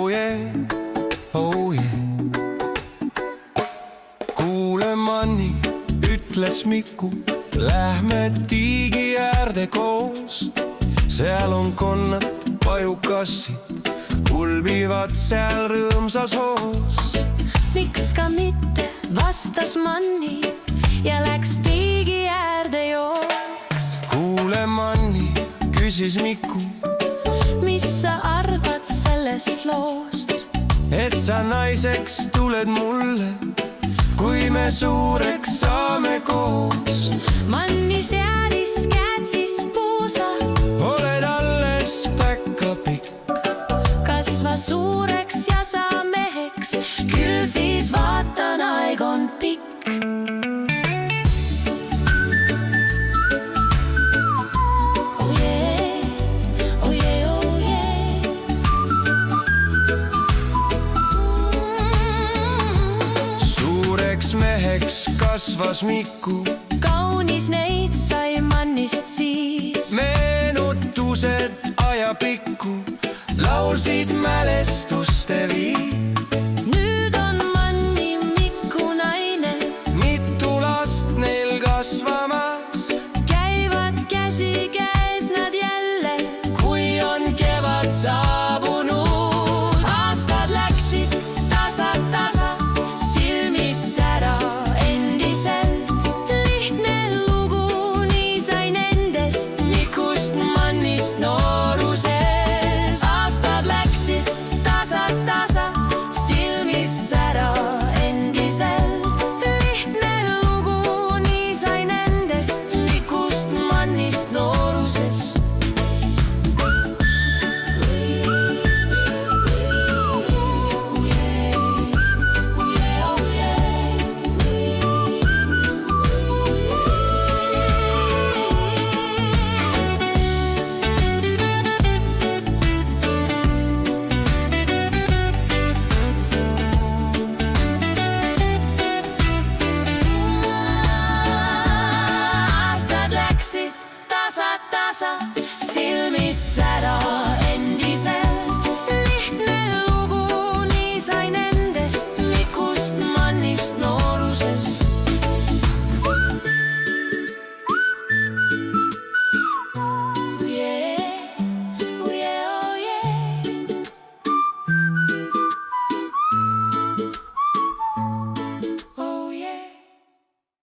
oh yeah, oh yeah. Kuule Manni, ütles Miku, lähme tiigi äärde koos. Seal on konnad, pajukassid, ulbivad seal rõõmsas hoos. Miks ka mitte, vastas Manni ja läks tiigi äärde jooks. Kuule Manni, küsis Miku, mis sa arvad sellest loost? et sa naiseks tuled mulle, kui me suureks saame koos. Manni seadis kätsis puusa, oled alles päkapikk, kasva suureks ja saa meheks, küll siis vaatan, aeg on pikk. Oh yeah, oh yeah, oh yeah. Suureks meheks kasvas Miku, Kaunis neid sai Mannist siis. meenutused ajapikku laulsid mälestuste viis.